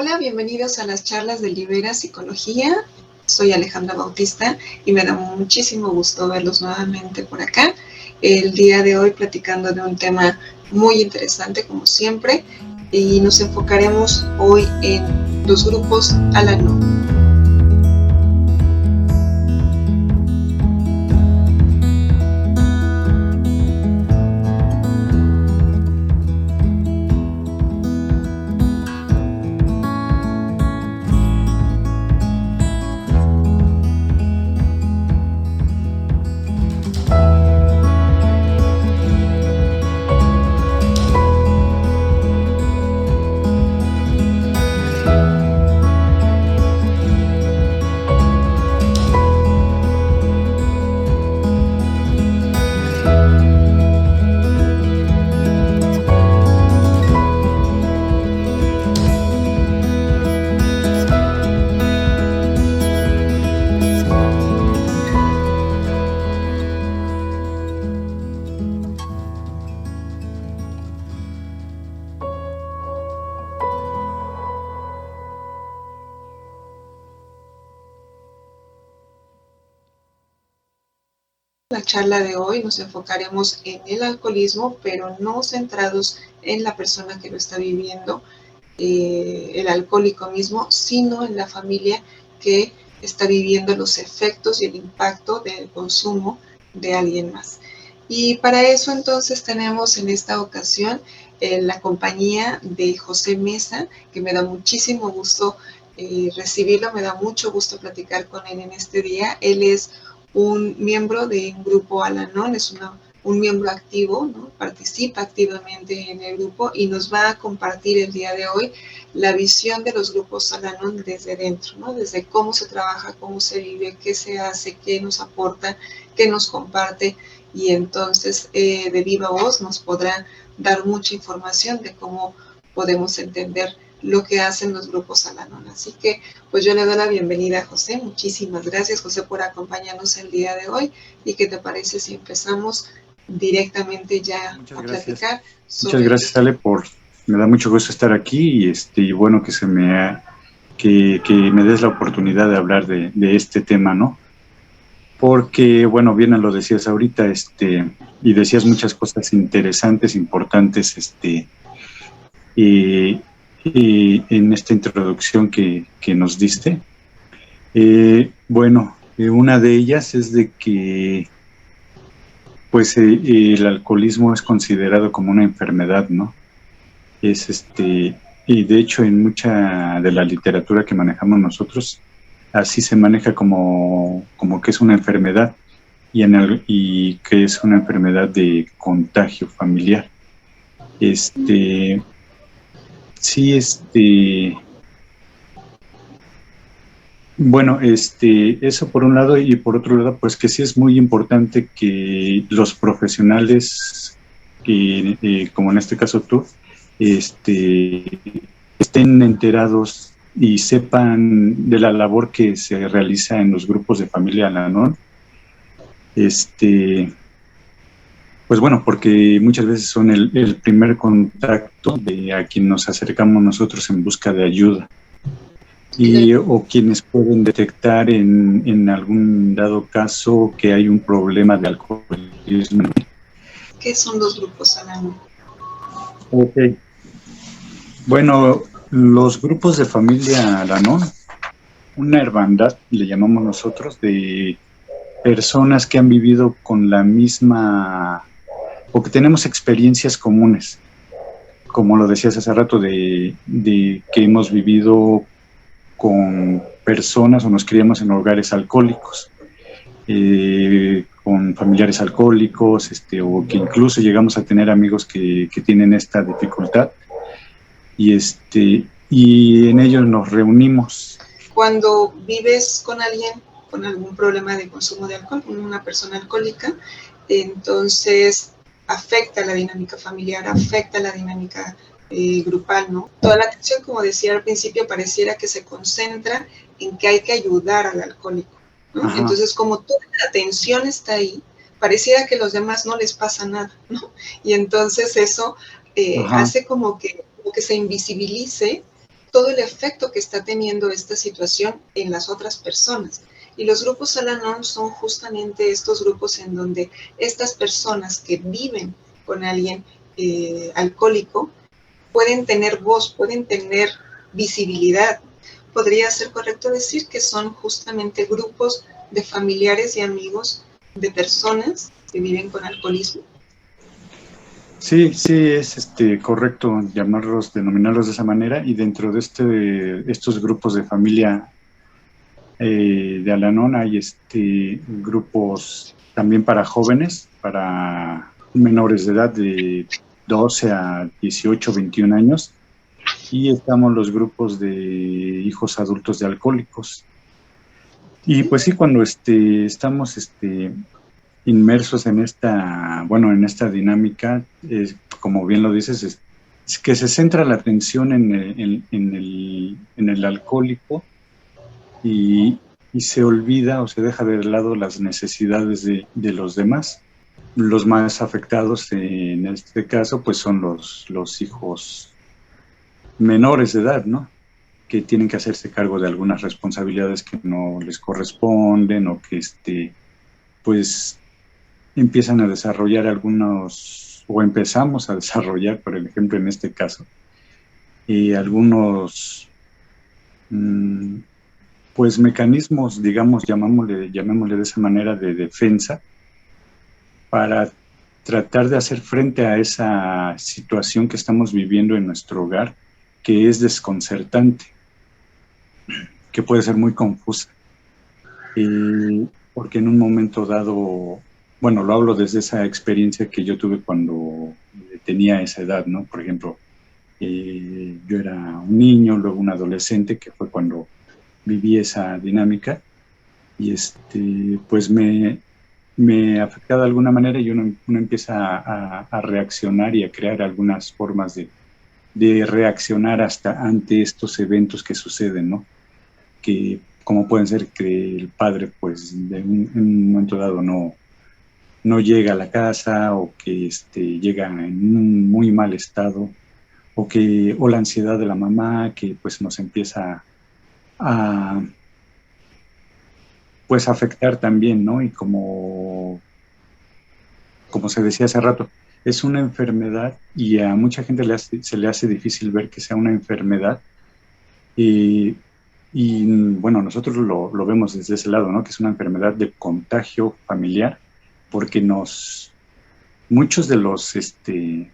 Hola, bienvenidos a las charlas de Libera Psicología. Soy Alejandra Bautista y me da muchísimo gusto verlos nuevamente por acá. El día de hoy platicando de un tema muy interesante como siempre y nos enfocaremos hoy en los grupos Al-Anon. La charla de hoy nos enfocaremos en el alcoholismo, pero no centrados en la persona que lo está viviendo, el alcohólico mismo, sino en la familia que está viviendo los efectos y el impacto del consumo de alguien más. Y para eso entonces tenemos en esta ocasión la compañía de José Mesa, que me da muchísimo gusto recibirlo, me da mucho gusto platicar con él en este día. Él es un miembro de un grupo Al-Anon, es un miembro activo, ¿no? Participa activamente en el grupo y nos va a compartir el día de hoy la visión de los grupos Al-Anon desde dentro, ¿no? Desde cómo se trabaja, cómo se vive, qué se hace, qué nos aporta, qué nos comparte, y entonces de viva voz nos podrá dar mucha información de cómo podemos entender lo que hacen los grupos Al-Anon. Así que pues yo le doy la bienvenida a José. Muchísimas gracias, José, por acompañarnos el día de hoy. ¿Y qué te parece si empezamos directamente ya a platicar? Muchas gracias, Ale, me da mucho gusto estar aquí y bueno que que me des la oportunidad de hablar de este tema, ¿no? Porque, bueno, bien lo decías ahorita, y decías muchas cosas interesantes, importantes, en esta introducción que nos diste. Bueno, una de ellas es de que pues el alcoholismo es considerado como una enfermedad, ¿no? Y de hecho en mucha de la literatura que manejamos nosotros, así se maneja como que es una enfermedad y que es una enfermedad de contagio familiar. Sí, bueno, eso por un lado, y por otro lado, pues que sí es muy importante que los profesionales, como en este caso tú, estén enterados y sepan de la labor que se realiza en los grupos de familia Al-Anon. Pues bueno, porque muchas veces son el primer contacto a quien nos acercamos nosotros en busca de ayuda. O quienes pueden detectar en algún dado caso que hay un problema de alcoholismo. ¿Qué son los grupos Al-Anon? Ok. Bueno, los grupos de familia Al-Anon, una hermandad, le llamamos nosotros, de personas que han vivido con la misma, o que tenemos experiencias comunes, como lo decías hace rato, de que hemos vivido con personas o nos criamos en hogares alcohólicos, con familiares alcohólicos, o que incluso llegamos a tener amigos que tienen esta dificultad, y en ellos nos reunimos. Cuando vives con alguien con algún problema de consumo de alcohol, con una persona alcohólica, entonces afecta la dinámica familiar, afecta la dinámica grupal, ¿no? Toda la atención, como decía al principio, pareciera que se concentra en que hay que ayudar al alcohólico, ¿no? Ajá. Entonces, como toda la atención está ahí, pareciera que a los demás no les pasa nada, ¿no? Y entonces eso hace como que se invisibilice todo el efecto que está teniendo esta situación en las otras personas. Y los grupos Al-Anon son justamente estos grupos en donde estas personas que viven con alguien alcohólico pueden tener voz, pueden tener visibilidad. Podría ser correcto decir que son justamente grupos de familiares y amigos de personas que viven con alcoholismo. Sí, sí, es correcto denominarlos de esa manera, y dentro de estos grupos de familia de Al-Anon hay grupos también para jóvenes, para menores de edad de 12 a 18, 21 años, y estamos los grupos de hijos adultos de alcohólicos. Y pues sí, cuando estamos inmersos en en esta dinámica, como bien lo dices, es que se centra la atención en el alcohólico, y se olvida o se deja de lado las necesidades de los demás. Los más afectados en este caso pues son los hijos menores de edad, ¿no? Que tienen que hacerse cargo de algunas responsabilidades que no les corresponden, o que pues empiezan a desarrollar o empezamos a desarrollar, por ejemplo, en este caso, algunos pues mecanismos, digamos, llamémosle de esa manera, de defensa, para tratar de hacer frente a esa situación que estamos viviendo en nuestro hogar, que es desconcertante, que puede ser muy confusa. Porque en un momento dado, bueno, lo hablo desde esa experiencia que yo tuve cuando tenía esa edad, ¿no? Por ejemplo, yo era un niño, luego un adolescente, que fue cuando viví esa dinámica, y pues me afecta de alguna manera, y uno empieza a reaccionar y a crear algunas formas de reaccionar ante estos eventos que suceden, ¿no? Que como pueden ser que el padre pues en un momento dado no llega a la casa, o que llega en un muy mal estado, o la ansiedad de la mamá, que pues nos empieza a pues afectar también, ¿no? Y como se decía hace rato, es una enfermedad, y a mucha gente se le hace difícil ver que sea una enfermedad. Y bueno, nosotros lo vemos desde ese lado, ¿no? Que es una enfermedad de contagio familiar, porque muchos de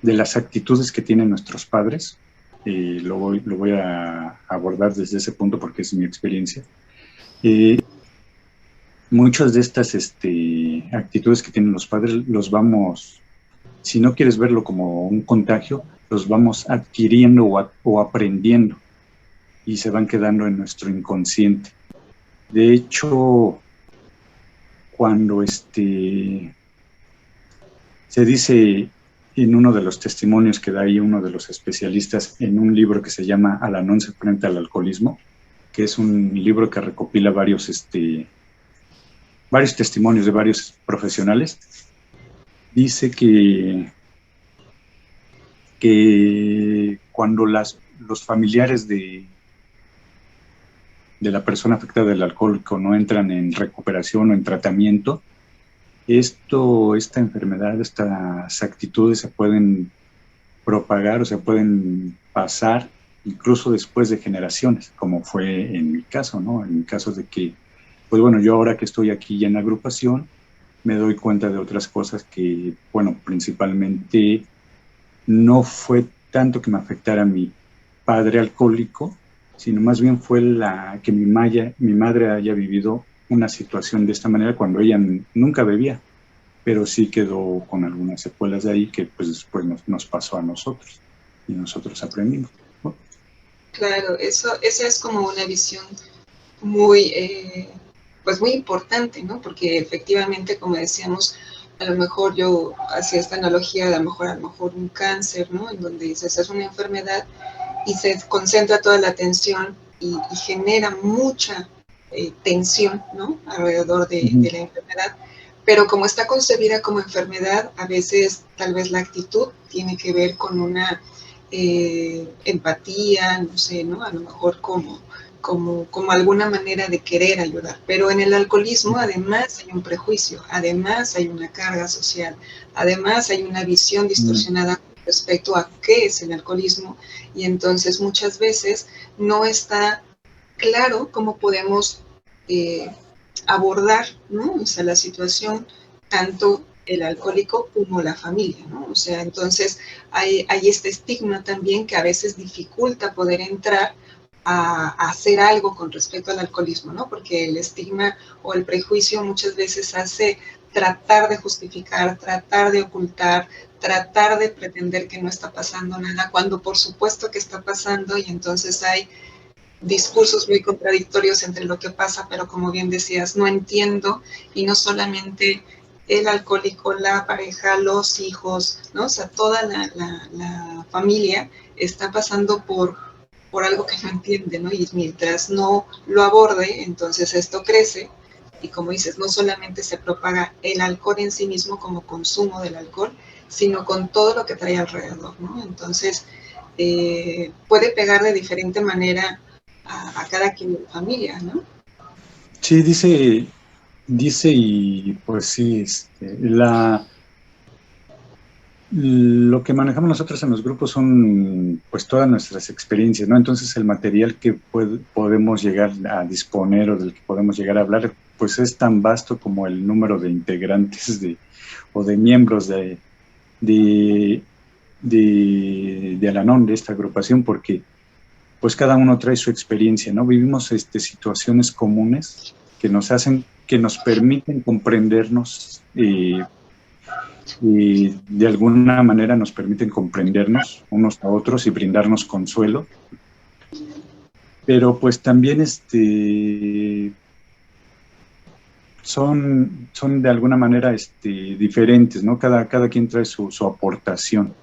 de las actitudes que tienen nuestros padres, lo voy a abordar desde ese punto porque es mi experiencia. Muchas de estas actitudes que tienen los padres si no quieres verlo como un contagio, los vamos adquiriendo o aprendiendo, y se van quedando en nuestro inconsciente. De hecho, cuando se dice en uno de los testimonios que da ahí uno de los especialistas en un libro que se llama Al-Anon se enfrenta al alcoholismo, que es un libro que recopila varios testimonios de varios profesionales, dice que cuando los familiares de la persona afectada del alcohólico no entran en recuperación o en tratamiento, esta enfermedad, estas actitudes se pueden propagar o se pueden pasar incluso después de generaciones, como fue en mi caso, ¿no? En mi caso de que, pues bueno, yo ahora que estoy aquí ya en la agrupación, me doy cuenta de otras cosas que, bueno, principalmente no fue tanto que me afectara mi padre alcohólico, sino más bien fue que mi madre haya vivido una situación de esta manera cuando ella nunca bebía, pero sí quedó con algunas secuelas de ahí que pues después nos pasó a nosotros, y nosotros aprendimos, ¿no? Claro, esa es como una visión muy, pues muy importante, ¿no? Porque efectivamente, como decíamos, a lo mejor yo hacía esta analogía de a lo mejor un cáncer, ¿no? En donde dices, es una enfermedad y se concentra toda la atención y genera mucha tensión, ¿no? Alrededor de la enfermedad. Pero como está concebida como enfermedad, a veces tal vez la actitud tiene que ver con una empatía, no sé, ¿no? A lo mejor como alguna manera de querer ayudar. Pero en el alcoholismo además hay un prejuicio, además hay una carga social, además hay una visión distorsionada respecto a qué es el alcoholismo, y entonces muchas veces no está claro cómo podemos abordar, ¿no? O sea, la situación, tanto el alcohólico como la familia, ¿no? O sea, entonces hay este estigma también que a veces dificulta poder entrar a hacer algo con respecto al alcoholismo, ¿no? Porque el estigma o el prejuicio muchas veces hace tratar de justificar, tratar de ocultar, tratar de pretender que no está pasando nada, cuando por supuesto que está pasando, y entonces hay discursos muy contradictorios entre lo que pasa, pero como bien decías, no entiendo, y no solamente el alcohólico, la pareja, los hijos, ¿no? O sea, toda la familia está pasando por algo que no entiende, ¿no? Y mientras no lo aborde, entonces esto crece, y como dices, no solamente se propaga el alcohol en sí mismo como consumo del alcohol, sino con todo lo que trae alrededor, ¿no? Entonces, puede pegar de diferente manera a cada quien de la familia, ¿no? Sí, dice y pues sí, lo que manejamos nosotros en los grupos son pues todas nuestras experiencias, ¿no? Entonces el material que podemos llegar a disponer o del que podemos llegar a hablar, pues es tan vasto como el número de integrantes o de miembros de Al-Anon, de esta agrupación, porque pues cada uno trae su experiencia, ¿no? Vivimos situaciones comunes que nos permiten comprendernos y de alguna manera nos permiten comprendernos unos a otros y brindarnos consuelo, pero pues también son de alguna manera diferentes, ¿no? Cada quien trae su aportación.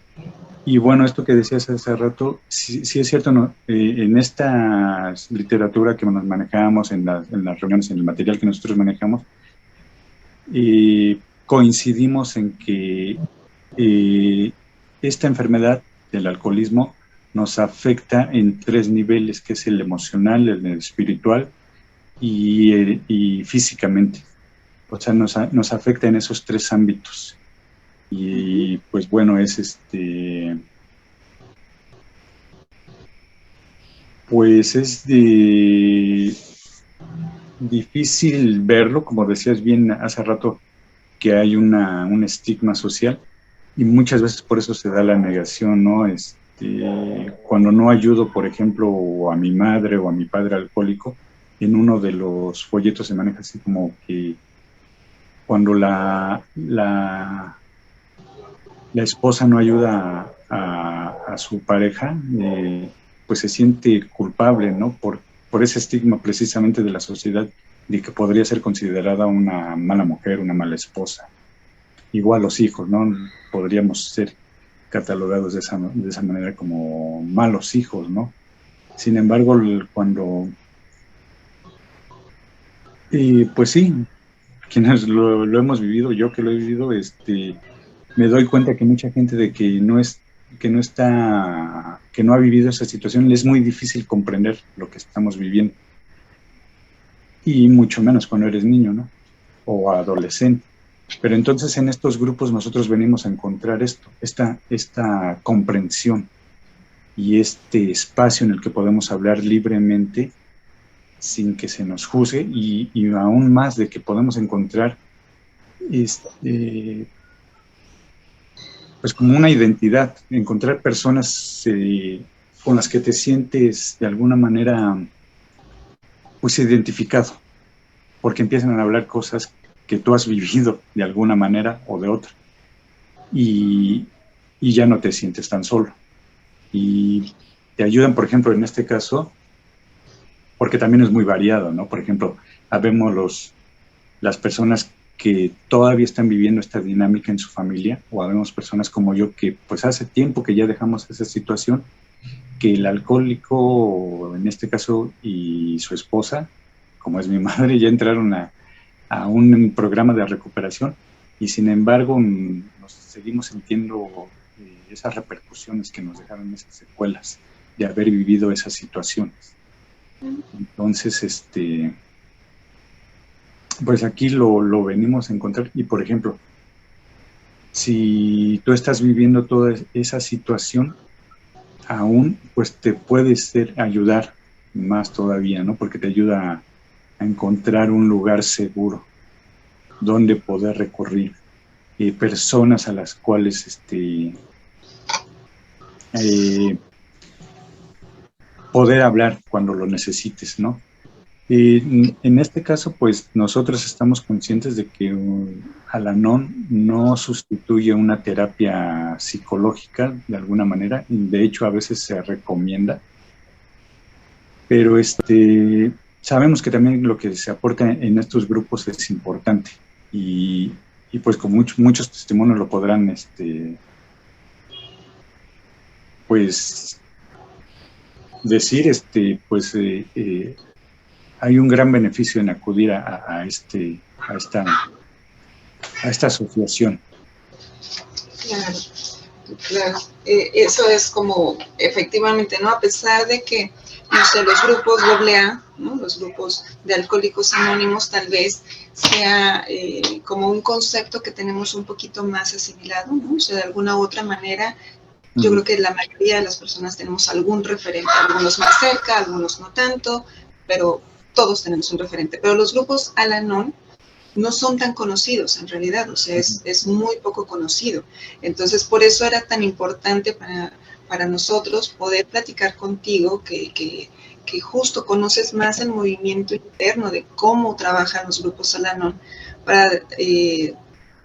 Y bueno, esto que decías hace rato, sí es cierto, ¿no? En esta literatura que nos manejamos, en las reuniones, en el material que nosotros manejamos, coincidimos en que esta enfermedad del alcoholismo nos afecta en tres niveles, que es el emocional, el espiritual y físicamente. O sea, nos afecta en esos tres ámbitos. Y pues bueno, pues es difícil verlo, como decías bien hace rato, que hay un estigma social y muchas veces por eso se da la negación, ¿no? Cuando no ayudo, por ejemplo, a mi madre o a mi padre alcohólico, en uno de los folletos se maneja así como que cuando la esposa no ayuda a su pareja, pues se siente culpable, ¿no? Por ese estigma precisamente de la sociedad de que podría ser considerada una mala mujer, una mala esposa. Igual los hijos, ¿no? Podríamos ser catalogados de esa manera como malos hijos, ¿no? Sin embargo, pues sí, quienes lo hemos vivido, yo que lo he vivido, me doy cuenta que mucha gente de que no ha vivido esa situación, le es muy difícil comprender lo que estamos viviendo. Y mucho menos cuando eres niño, ¿no? O adolescente. Pero entonces en estos grupos nosotros venimos a encontrar esta comprensión y este espacio en el que podemos hablar libremente sin que se nos juzgue y aún más de que podemos encontrar pues como una identidad, encontrar personas con las que te sientes de alguna manera pues identificado, porque empiezan a hablar cosas que tú has vivido de alguna manera o de otra y ya no te sientes tan solo. Y te ayudan, por ejemplo, en este caso, porque también es muy variado, ¿no? Por ejemplo, habemos las personas que todavía están viviendo esta dinámica en su familia, o habemos personas como yo que pues hace tiempo que ya dejamos esa situación, que el alcohólico, en este caso, y su esposa, como es mi madre, ya entraron a un programa de recuperación y sin embargo nos seguimos sintiendo esas repercusiones que nos dejaron esas secuelas de haber vivido esas situaciones. Entonces, pues aquí lo venimos a encontrar. Y, por ejemplo, si tú estás viviendo toda esa situación, aún pues te puede ayudar más todavía, ¿no? Porque te ayuda a encontrar un lugar seguro donde poder recurrir, personas a las cuales poder hablar cuando lo necesites, ¿no? En este caso, pues nosotros estamos conscientes de que Al-Anon no sustituye una terapia psicológica de alguna manera, de hecho a veces se recomienda, pero sabemos que también lo que se aporta en estos grupos es importante y pues con muchos testimonios lo podrán pues decir, pues hay un gran beneficio en acudir a esta asociación. Claro, claro. Eso es como, efectivamente, ¿no? A pesar de que, no sé, los grupos AA, ¿no? Los grupos de alcohólicos anónimos, tal vez sea como un concepto que tenemos un poquito más asimilado, ¿no? O sea, de alguna u otra manera, yo creo que la mayoría de las personas tenemos algún referente, algunos más cerca, algunos no tanto, pero todos tenemos un referente. Pero los grupos Al-Anon no son tan conocidos en realidad, o sea, es muy poco conocido. Entonces, por eso era tan importante para nosotros poder platicar contigo, que justo conoces más el movimiento interno de cómo trabajan los grupos Al-Anon, para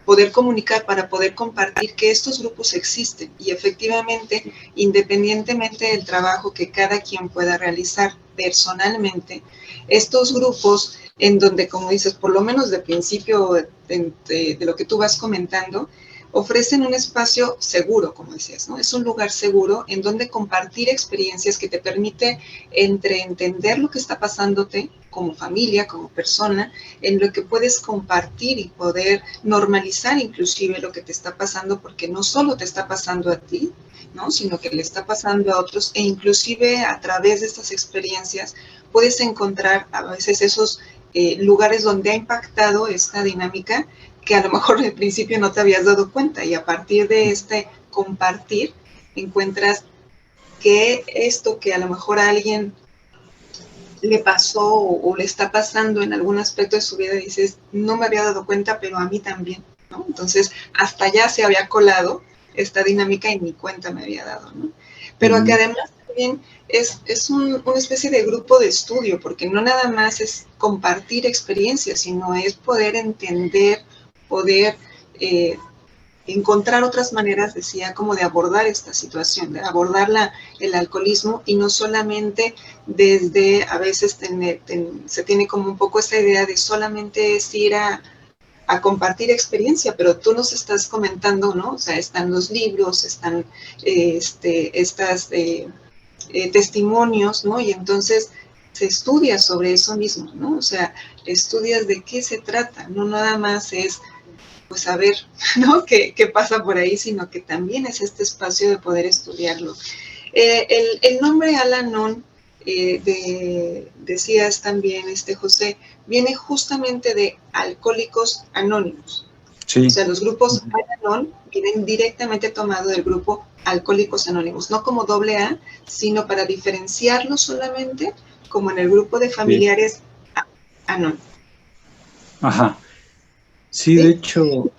poder comunicar, para poder compartir que estos grupos existen y efectivamente, independientemente del trabajo que cada quien pueda realizar personalmente, estos grupos en donde, como dices, por lo menos de principio de lo que tú vas comentando, ofrecen un espacio seguro, como decías, ¿no? Es un lugar seguro en donde compartir experiencias que te permite entre entender lo que está pasándote como familia, como persona, en lo que puedes compartir y poder normalizar inclusive lo que te está pasando, porque no solo te está pasando a ti, ¿no? Sino que le está pasando a otros, e inclusive a través de estas experiencias puedes encontrar a veces esos lugares donde ha impactado esta dinámica que a lo mejor al principio no te habías dado cuenta, y a partir de este compartir encuentras que esto que a lo mejor a alguien le pasó o le está pasando en algún aspecto de su vida, dices, no me había dado cuenta, pero a mí también, ¿no? Entonces, hasta allá se había colado esta dinámica y ni cuenta me había dado, ¿no? Pero que además también es una especie de grupo de estudio, porque no nada más es compartir experiencias, sino es poder entender, poder encontrar otras maneras, decía, como de abordar esta situación, de abordar el alcoholismo, y no solamente desde, a veces se tiene como un poco esta idea de solamente es ir a compartir experiencia, pero tú nos estás comentando, ¿no? O sea, están los libros, están estas testimonios, ¿no? Y entonces se estudia sobre eso mismo, ¿no? O sea, estudias de qué se trata, no nada más es pues saber, ¿no? ¿Qué pasa por ahí? Sino que también es este espacio de poder estudiarlo. El nombre Al-Anon, decías también, José, viene justamente de Alcohólicos Anónimos. Sí. O sea, los grupos Al-Anon vienen directamente tomados del grupo Alcohólicos Anónimos, no como AA, sino para diferenciarlo solamente como en el grupo de familiares Anónimos. Ajá. Sí, de hecho,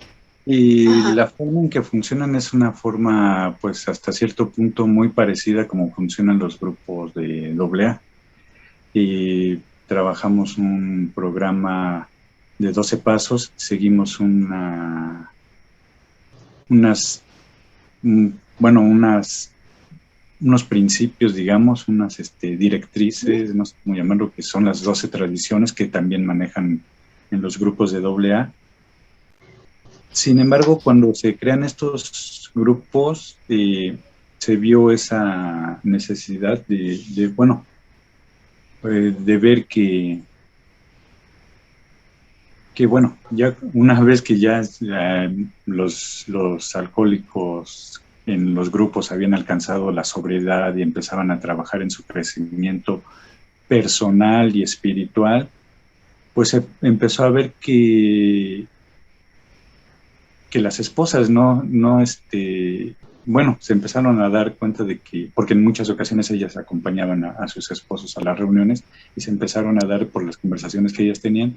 la forma en que funcionan es una forma, pues hasta cierto punto muy parecida a como funcionan los grupos de AA. Y trabajamos un programa de 12 pasos, seguimos unos principios, digamos, unas directrices, no sé cómo llamarlo, que son las 12 tradiciones que también manejan en los grupos de AA. Sin embargo, cuando se crean estos grupos, se vio esa necesidad de ver que bueno, ya una vez que ya los alcohólicos en los grupos habían alcanzado la sobriedad y empezaban a trabajar en su crecimiento personal y espiritual, pues se empezó a ver que las esposas bueno, se empezaron a dar cuenta de que, porque en muchas ocasiones ellas acompañaban a sus esposos a las reuniones, y se empezaron a dar por las conversaciones que ellas tenían,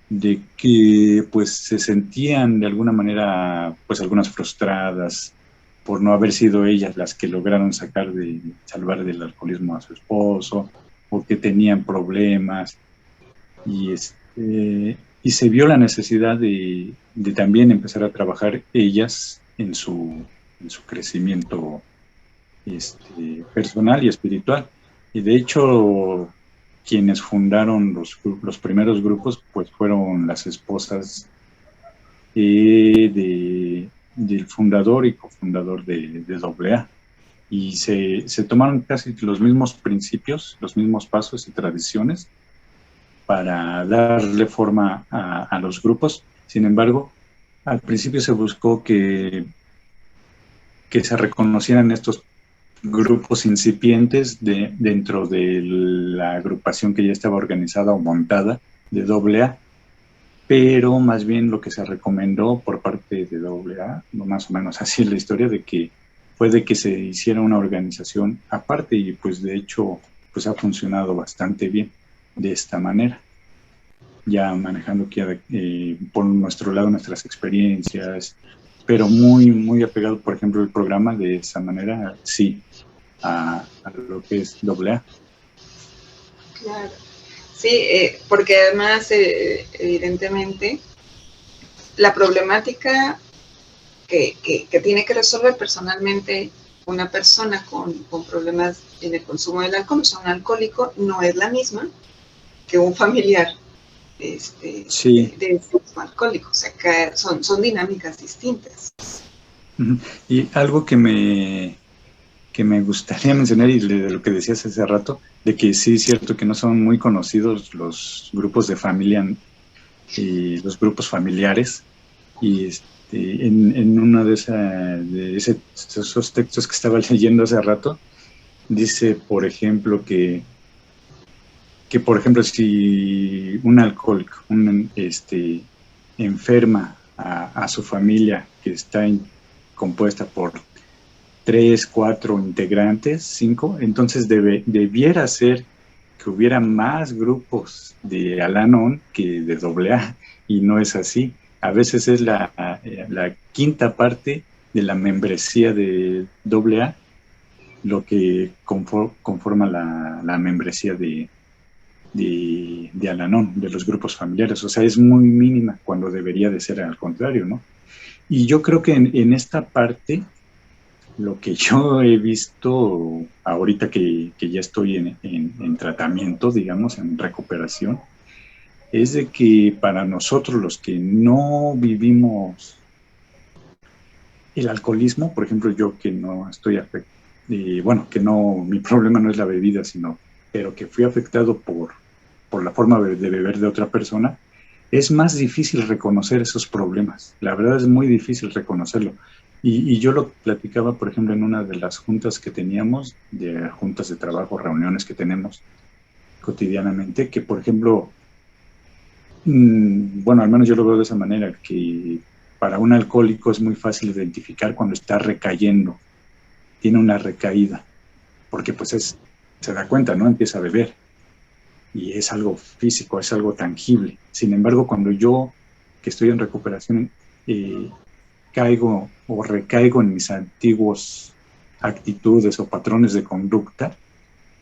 de que pues se sentían de alguna manera, pues algunas frustradas por no haber sido ellas las que lograron salvar del alcoholismo a su esposo, o que tenían problemas, y y se vio la necesidad de también empezar a trabajar ellas en su crecimiento personal y espiritual. Y de hecho, quienes fundaron los primeros grupos, pues fueron las esposas del fundador y cofundador de AA. Y se tomaron casi los mismos principios, los mismos pasos y tradiciones para darle forma a los grupos. Sin embargo, al principio se buscó que se reconocieran estos grupos incipientes dentro de la agrupación que ya estaba organizada o montada de AA, pero más bien lo que se recomendó por parte de AA, no más o menos así es la historia, de que fue de que se hiciera una organización aparte, y pues de hecho pues ha funcionado bastante bien de esta manera, ya manejando por nuestro lado nuestras experiencias, pero muy, muy apegado, por ejemplo, el programa de esa manera, sí, a lo que es AA. Claro. Sí, porque además, evidentemente, la problemática que tiene que resolver personalmente una persona con problemas en el consumo del alcohol, o sea, un alcohólico, no es la misma que un familiar Sí. de alcohólico, o sea, que son dinámicas distintas. Y algo que me gustaría mencionar, y de lo que decías hace rato, de que sí es cierto que no son muy conocidos los grupos de familia y los grupos familiares, y en uno de esos textos que estaba leyendo hace rato, dice, por ejemplo, que por ejemplo, si un alcohólico enferma a su familia, que está compuesta por 3, 4 integrantes, 5, entonces debiera ser que hubiera más grupos de Al-Anon que de AA, y no es así. A veces es la quinta parte de la membresía de AA lo que conforma la membresía de Al-Anon, de los grupos familiares. O sea, es muy mínima cuando debería de ser al contrario, ¿no? Y yo creo que en esta parte, lo que yo he visto ahorita que ya estoy en tratamiento, digamos, en recuperación, es de que para nosotros los que no vivimos el alcoholismo, por ejemplo, yo que no estoy afectado, bueno, que no, mi problema no es la bebida, pero que fui afectado por la forma de beber de otra persona, es más difícil reconocer esos problemas. La verdad es muy difícil reconocerlo. Y yo lo platicaba, por ejemplo, en una de las juntas que teníamos, de juntas de trabajo, reuniones que tenemos cotidianamente, que, por ejemplo, bueno, al menos yo lo veo de esa manera, que para un alcohólico es muy fácil identificar cuando está recayendo, tiene una recaída, porque pues se da cuenta, ¿no? Empieza a beber, y es algo físico, es algo tangible. Sin embargo, cuando yo, que estoy en recuperación, caigo o recaigo en mis antiguos actitudes o patrones de conducta,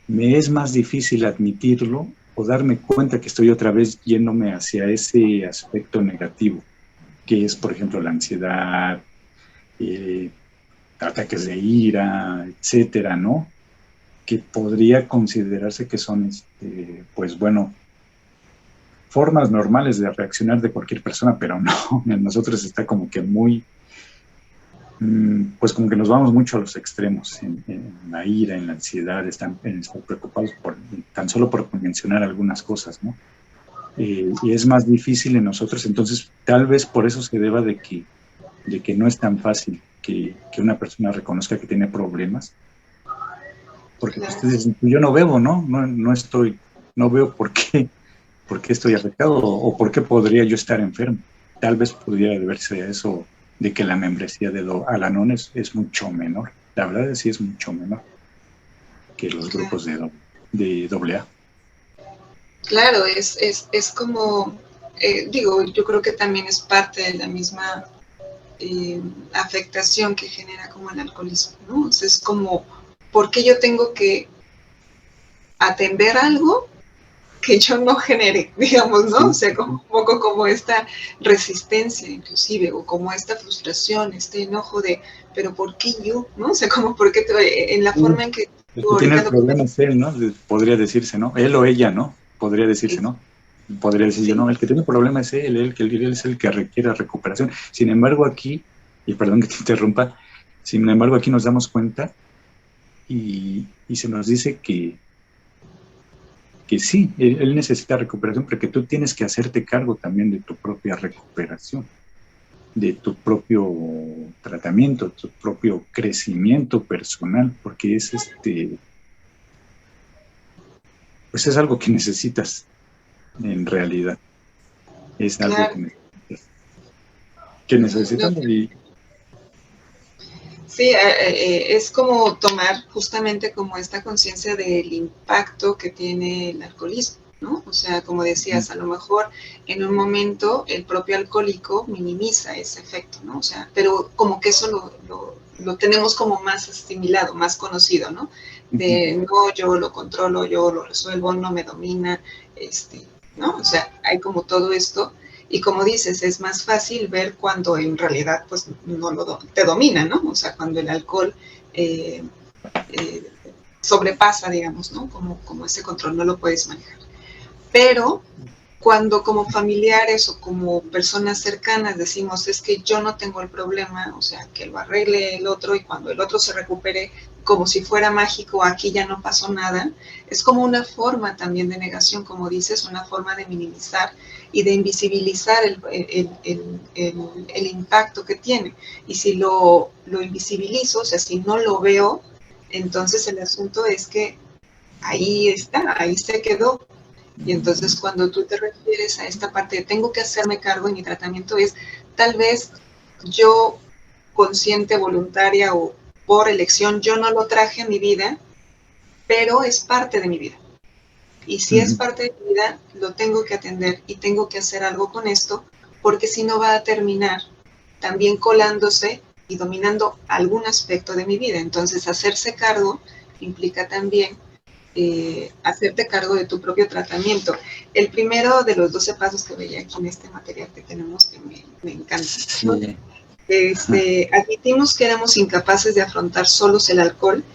me es más difícil admitirlo o darme cuenta que estoy otra vez yéndome hacia ese aspecto negativo, que es, por ejemplo, la ansiedad, ataques de ira, etcétera, ¿no? Que podría considerarse que son, pues bueno, formas normales de reaccionar de cualquier persona, pero no, en nosotros está como que muy, pues como que nos vamos mucho a los extremos, en la ira, en la ansiedad, están preocupados tan solo por mencionar algunas cosas, ¿no? Y es más difícil en nosotros, entonces tal vez por eso se deba de que no es tan fácil que una persona reconozca que tiene problemas, porque claro. ustedes dicen, yo no bebo, ¿no? No veo por qué estoy afectado o por qué podría yo estar enfermo. Tal vez podría deberse a eso de que la membresía de Al-Anon es mucho menor. La verdad es que sí es mucho menor que los Claro, grupos de AA. claro, es como, digo, yo creo que también es parte de la misma afectación que genera como el alcoholismo, ¿no? O sea, es como, ¿por qué yo tengo que atender algo que yo no genere, digamos, ¿no? O Sí, sea, como un poco como esta resistencia inclusive, o como esta frustración, este enojo de, pero ¿por qué yo? ¿No? O sea, como porque en la sí. forma en que El tú que tiene ahorita el lo problema comentas, es él, ¿no? Podría decirse, ¿no? Él o ella, ¿no? Podría decirse, ¿no? Podría decir yo, sí, no, el que tiene el problema es él es el que requiere recuperación. Sin embargo, aquí, y perdón que te interrumpa, sin embargo, aquí nos damos cuenta y se nos dice que sí, él necesita recuperación, pero que tú tienes que hacerte cargo también de tu propia recuperación, de tu propio tratamiento, tu propio crecimiento personal, porque es pues es algo que necesitas en realidad, es algo claro. que No, necesitamos y sí, es como tomar justamente como esta conciencia del impacto que tiene el alcoholismo, ¿no? O sea, como decías, a lo mejor en un momento el propio alcohólico minimiza ese efecto, ¿no? O sea, pero como que eso lo tenemos como más asimilado, más conocido, ¿no? De no, yo lo controlo, yo lo resuelvo, no me domina, ¿no? O sea, hay como todo esto y como dices, es más fácil ver cuando en realidad pues no te domina, ¿no? O sea, cuando el alcohol eh, eh, sobrepasa, digamos, ¿no? Como ese control no lo puedes manejar. Pero cuando como familiares o como personas cercanas decimos es que yo no tengo el problema, o sea, que lo arregle el otro y cuando el otro se recupere como si fuera mágico, aquí ya no pasó nada, es como una forma también de negación, como dices, una forma de minimizar y de invisibilizar el impacto que tiene. Y si lo invisibilizo, o sea, si no lo veo, entonces el asunto es que ahí está, ahí se quedó, y entonces cuando tú te refieres a esta parte de tengo que hacerme cargo en mi tratamiento es tal vez yo consciente, voluntaria o por elección, yo no lo traje a mi vida, pero es parte de mi vida. Y si es parte de mi vida, lo tengo que atender y tengo que hacer algo con esto, porque si no va a terminar también colándose y dominando algún aspecto de mi vida. Entonces, hacerse cargo implica también hacerte cargo de tu propio tratamiento. El primero de los 12 pasos que veía aquí en este material que tenemos, que me encanta, ¿no? sí, Admitimos que éramos incapaces de afrontar solos el alcohol,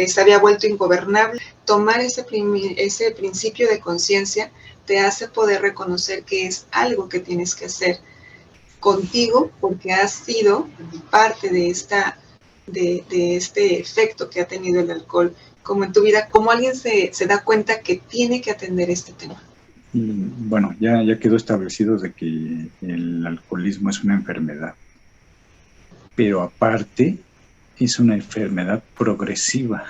se había vuelto ingobernable. Tomar ese principio de conciencia te hace poder reconocer que es algo que tienes que hacer contigo porque has sido parte de este efecto que ha tenido el alcohol como en tu vida, como alguien se da cuenta que tiene que atender este tema. y bueno, ya quedó establecido de que el alcoholismo es una enfermedad, pero aparte es una enfermedad progresiva,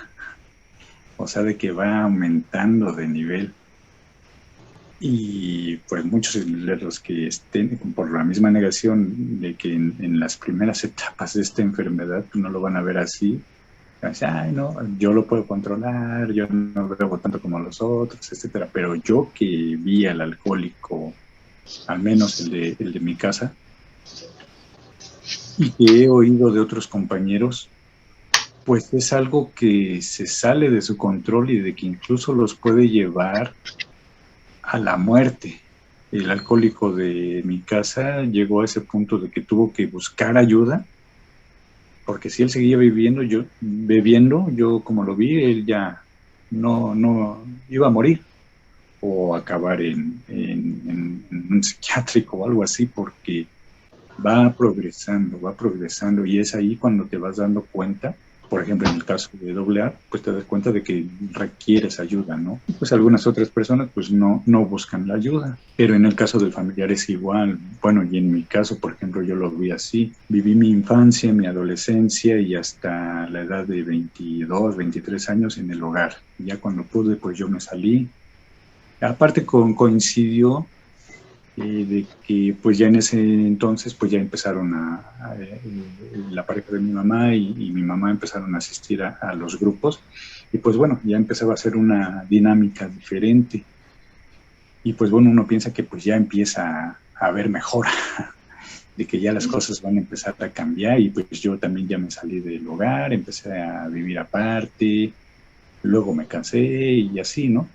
o sea, de que va aumentando de nivel. Y pues muchos de los que estén por la misma negación de que en las primeras etapas de esta enfermedad pues, no lo van a ver así. Ay, no, yo lo puedo controlar, yo no bebo tanto como los otros, etcétera. Pero yo que vi al alcohólico, al menos el de mi casa, y que he oído de otros compañeros, pues es algo que se sale de su control y de que incluso los puede llevar a la muerte. El alcohólico de mi casa llegó a ese punto de que tuvo que buscar ayuda, porque si él seguía bebiendo, yo como lo vi, él ya no iba a morir o acabar en un psiquiátrico o algo así, porque va progresando y es ahí cuando te vas dando cuenta Por ejemplo, en el caso de AA, pues te das cuenta de que requieres ayuda, ¿no? Pues algunas otras personas pues no buscan la ayuda, pero en el caso del familiar es igual. Bueno, y en mi caso, por ejemplo, yo lo vi así. Viví mi infancia, mi adolescencia y hasta la edad de 22, 23 años en el hogar. Ya cuando pude, pues yo me salí. Aparte coincidió de que pues ya en ese entonces pues ya empezaron la pareja de mi mamá y mi mamá empezaron a asistir a los grupos y pues bueno, ya empezaba a ser una dinámica diferente y pues bueno, uno piensa que pues ya empieza a ver mejora, de que ya las cosas van a empezar a cambiar y pues yo también ya me salí del hogar, empecé a vivir aparte, luego me casé y así, ¿no?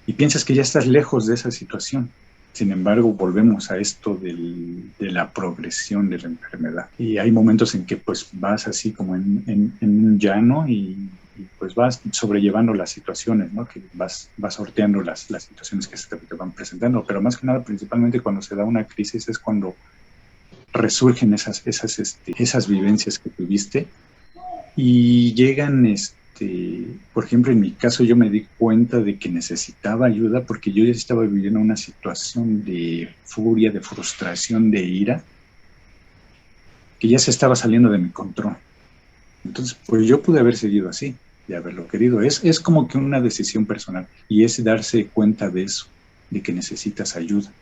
Y piensas que ya estás lejos de esa situación. Sin embargo, volvemos a esto de la progresión de la enfermedad. Y hay momentos en que pues vas así como en un llano y pues vas sobrellevando las situaciones, ¿no? Que vas sorteando las situaciones que se te van presentando. Pero más que nada, principalmente cuando se da una crisis es cuando resurgen esas vivencias que tuviste y llegan por ejemplo, en mi caso yo me di cuenta de que necesitaba ayuda porque yo ya estaba viviendo una situación de furia, de frustración, de ira, que ya se estaba saliendo de mi control. Entonces, pues yo pude haber seguido así, de haberlo querido. Es como que una decisión personal y es darse cuenta de eso, de que necesitas ayuda.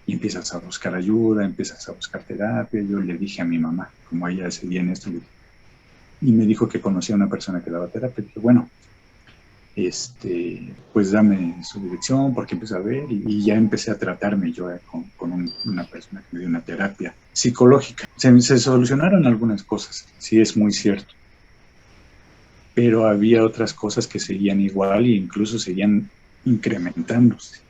Y empiezas a buscar ayuda, empiezas a buscar terapia. Yo le dije a mi mamá, como ella seguía en esto, y me dijo que conocía a una persona que daba terapia. Dije, bueno, pues dame su dirección porque empecé a ver y ya empecé a tratarme yo con una persona que me dio una terapia psicológica. Se solucionaron algunas cosas, sí es muy cierto, pero había otras cosas que seguían igual e incluso seguían incrementándose.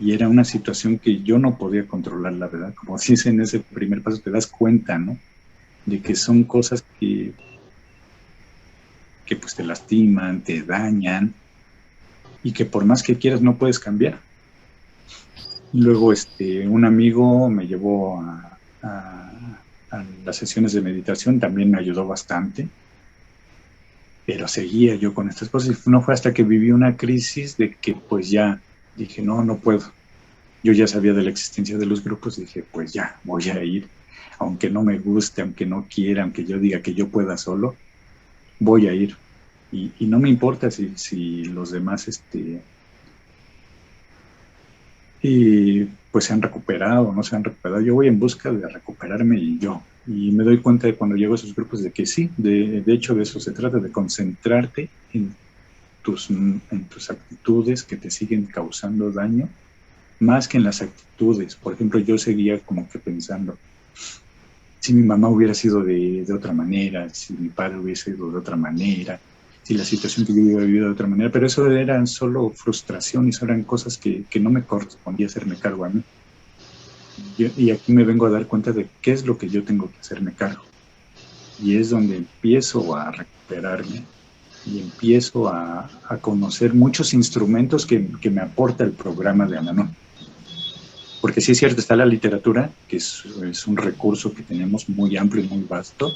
Y era una situación que yo no podía controlar, la verdad. Como dice en ese primer paso, te das cuenta, ¿no? De que son cosas que pues te lastiman, te dañan y que por más que quieras no puedes cambiar. Luego un amigo me llevó a las sesiones de meditación, también me ayudó bastante, pero seguía yo con estas cosas y no fue hasta que viví una crisis de que pues ya dije, no puedo. Yo ya sabía de la existencia de los grupos y dije, pues ya, voy a ir, aunque no me guste, aunque no quiera, aunque yo diga que yo pueda solo, voy a ir. Y no me importa si los demás pues se han recuperado o no se han recuperado. Yo voy en busca de recuperarme y me doy cuenta de cuando llego a esos grupos de que sí, de hecho de eso se trata, de concentrarte en tus actitudes que te siguen causando daño, más que en las actitudes. Por ejemplo, yo seguía como que pensando, si mi mamá hubiera sido de otra manera, si mi padre hubiese sido de otra manera, si la situación que yo hubiera vivido de otra manera, pero eso eran solo frustración y eso eran cosas que no me correspondía hacerme cargo a mí. Y aquí me vengo a dar cuenta de qué es lo que yo tengo que hacerme cargo. Y es donde empiezo a recuperarme y empiezo a conocer muchos instrumentos que me aporta el programa de Al-Anon. Porque sí es cierto, está la literatura, que es un recurso que tenemos muy amplio y muy vasto,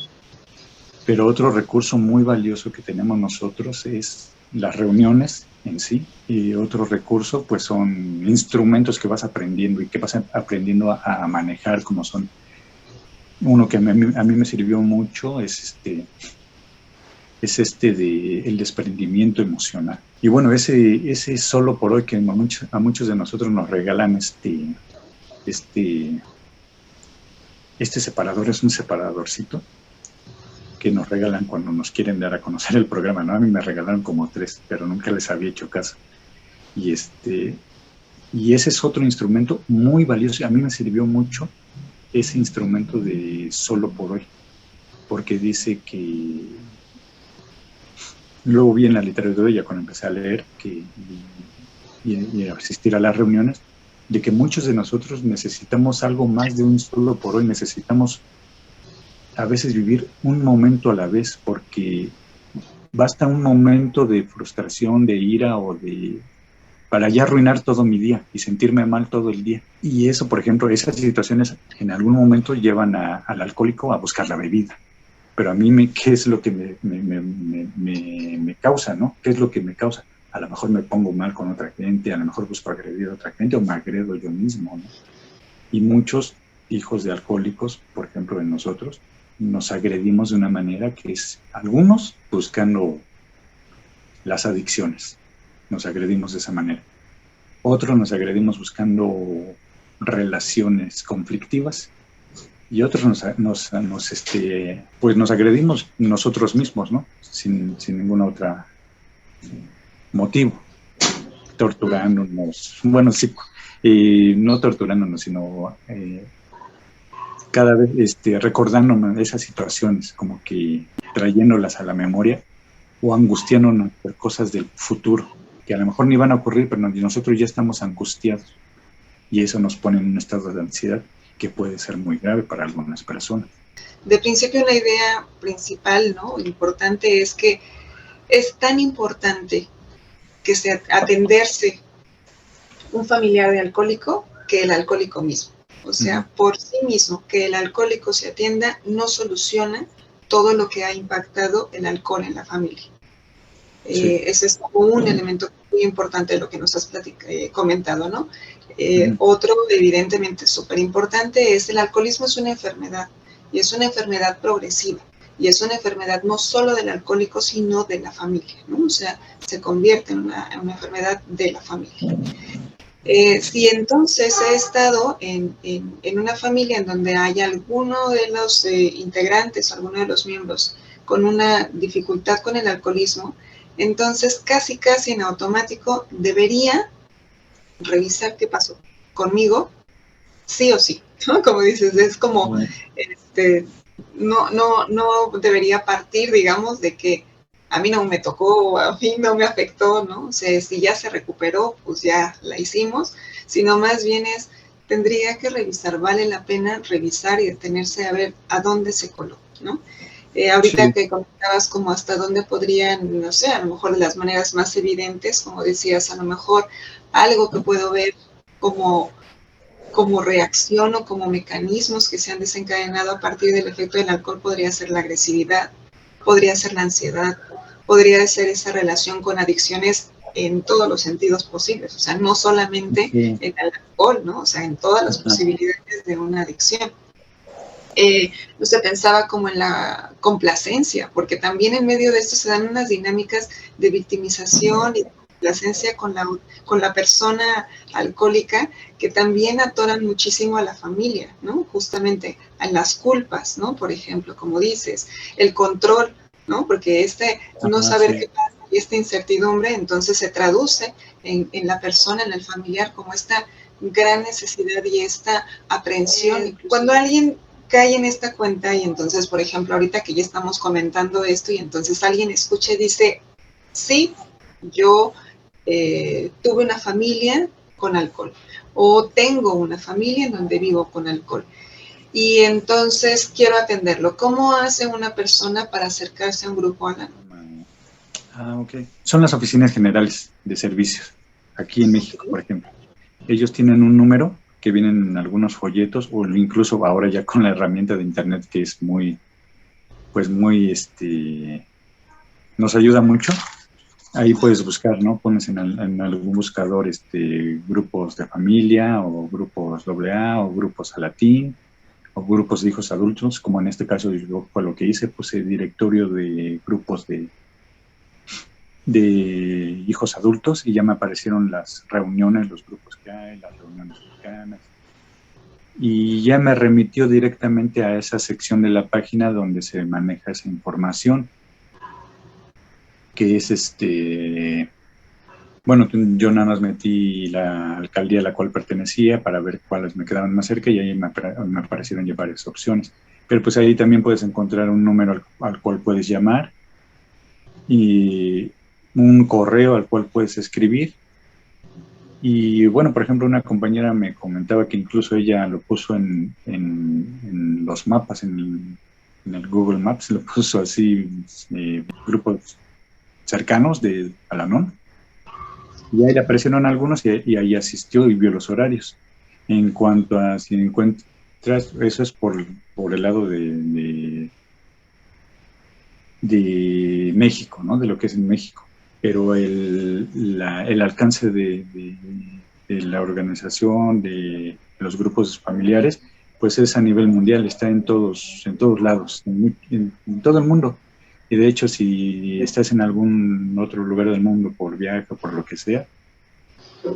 pero otro recurso muy valioso que tenemos nosotros es las reuniones en sí, y otro recurso pues son instrumentos que vas aprendiendo y que vas aprendiendo a manejar, como son uno que a mí me sirvió mucho, es de el desprendimiento emocional. Y bueno, ese solo por hoy que a muchos de nosotros nos regalan este separador, es un separadorcito que nos regalan cuando nos quieren dar a conocer el programa, ¿no? A mí me regalaron como 3, pero nunca les había hecho caso. Y ese es otro instrumento muy valioso y a mí me sirvió mucho ese instrumento de solo por hoy, porque dice que luego vi en la literatura, ya cuando empecé a leer y a asistir a las reuniones, de que muchos de nosotros necesitamos algo más de un solo por hoy, necesitamos a veces vivir un momento a la vez, porque basta un momento de frustración, de ira para ya arruinar todo mi día y sentirme mal todo el día. Y eso, por ejemplo, esas situaciones en algún momento llevan al alcohólico a buscar la bebida, pero a mí, ¿qué es lo que me causa, ¿no? ¿Qué es lo que me causa? A lo mejor me pongo mal con otra gente, a lo mejor busco agredir a otra gente o me agredo yo mismo, ¿no? Y muchos hijos de alcohólicos, por ejemplo, en nosotros, nos agredimos de una manera que es, algunos buscando las adicciones, nos agredimos de esa manera. Otros nos agredimos buscando relaciones conflictivas y otros pues nos agredimos nosotros mismos, ¿no? Sin ningún otro motivo, torturándonos, bueno, sí, no torturándonos, sino cada vez recordándonos esas situaciones, como que trayéndolas a la memoria o angustiándonos por cosas del futuro, que a lo mejor ni van a ocurrir, pero nosotros ya estamos angustiados y eso nos pone en un estado de ansiedad que puede ser muy grave para algunas personas. De principio, la idea principal, ¿no?, importante es que es tan importante que atenderse un familiar de alcohólico que el alcohólico mismo. O sea, por sí mismo, que el alcohólico se atienda no soluciona todo lo que ha impactado el alcohol en la familia. Sí. Ese es un elemento muy importante de lo que nos has comentado, ¿no? Otro, evidentemente, súper importante es el alcoholismo es una enfermedad, y es una enfermedad progresiva, y es una enfermedad no solo del alcohólico, sino de la familia, ¿no? O sea, se convierte en una enfermedad de la familia. Si entonces he estado en una familia en donde hay alguno de los integrantes, alguno de los miembros con una dificultad con el alcoholismo, entonces casi en automático debería revisar qué pasó conmigo, sí o sí, ¿no? Como dices, es como, no debería partir, digamos, de que a mí no me tocó, a mí no me afectó, ¿no? O sea, si ya se recuperó, pues ya la hicimos, sino más bien tendría que revisar, vale la pena revisar y detenerse a ver a dónde se coló, ¿no? Ahorita sí, que comentabas como hasta dónde podrían, no sé, a lo mejor de las maneras más evidentes, como decías, a lo mejor algo que puedo ver como reacción o como mecanismos que se han desencadenado a partir del efecto del alcohol podría ser la agresividad, podría ser la ansiedad, podría ser esa relación con adicciones en todos los sentidos posibles, o sea, no solamente en el alcohol, ¿no? O sea, en todas las posibilidades de una adicción. Usted pensaba como en la complacencia, porque también en medio de esto se dan unas dinámicas de victimización y de complacencia con la persona alcohólica que también atoran muchísimo a la familia, ¿no? Justamente a las culpas, ¿no? Por ejemplo, como dices, el control, ¿no? Porque no saber qué pasa y esta incertidumbre entonces se traduce en la persona, en el familiar, como esta gran necesidad y esta aprehensión. Cuando alguien cae en esta cuenta y entonces, por ejemplo, ahorita que ya estamos comentando esto y entonces alguien escucha y dice, sí, yo tuve una familia con alcohol o tengo una familia en donde vivo con alcohol y entonces quiero atenderlo. ¿Cómo hace una persona para acercarse a un grupo anónimo? Ok. Son las oficinas generales de servicios, aquí en México, por ejemplo. Ellos tienen un número que vienen en algunos folletos o incluso ahora ya con la herramienta de internet que es muy, nos ayuda mucho. Ahí puedes buscar, ¿no? Pones en algún buscador grupos de familia o grupos AA o grupos a latín o grupos de hijos adultos, como en este caso yo fue lo que hice, puse directorio de grupos de hijos adultos y ya me aparecieron las reuniones, los grupos que hay, las reuniones cercanas. Y ya me remitió directamente a esa sección de la página donde se maneja esa información, que es bueno, yo nada más metí la alcaldía a la cual pertenecía para ver cuáles me quedaban más cerca y ahí me aparecieron ya varias opciones. Pero pues ahí también puedes encontrar un número al cual puedes llamar y un correo al cual puedes escribir. Y bueno, por ejemplo, una compañera me comentaba que incluso ella lo puso en los mapas, en el Google Maps, lo puso así, grupos cercanos de Al-Anon. Y ahí le aparecieron algunos y ahí asistió y vio los horarios. En cuanto a si encuentras, eso es por el lado de de México, ¿no? De lo que es en México. Pero el alcance de la organización, de los grupos familiares, pues es a nivel mundial, está en todos lados, en todo el mundo. Y de hecho, si estás en algún otro lugar del mundo por viaje o por lo que sea,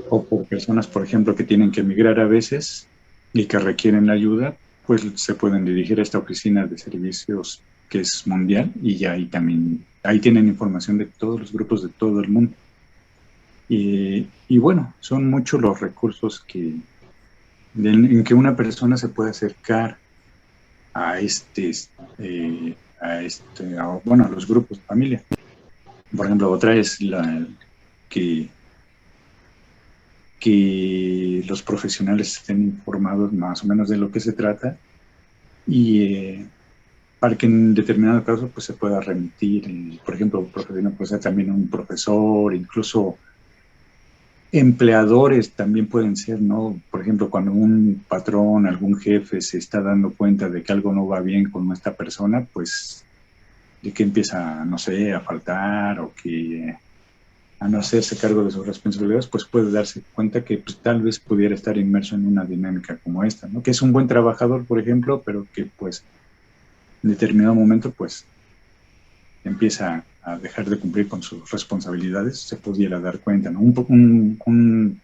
o por personas, por ejemplo, que tienen que emigrar a veces y que requieren ayuda, pues se pueden dirigir a esta oficina de servicios que es mundial y ya ahí tienen información de todos los grupos de todo el mundo. Y bueno, son muchos los recursos en que una persona se puede acercar a a los grupos de familia. Por ejemplo, otra es que los profesionales estén informados más o menos de lo que se trata y para que en determinado caso pues se pueda remitir, por ejemplo, un profesional puede ser también un profesor, incluso empleadores también pueden ser, ¿no? Por ejemplo, cuando un patrón, algún jefe se está dando cuenta de que algo no va bien con esta persona, pues de que empieza, no sé, a faltar o que a no hacerse cargo de sus responsabilidades, pues puede darse cuenta que pues, tal vez pudiera estar inmerso en una dinámica como esta, ¿no? Que es un buen trabajador, por ejemplo, pero que pues en determinado momento pues empieza a dejar de cumplir con sus responsabilidades, se pudiera dar cuenta, ¿no? Un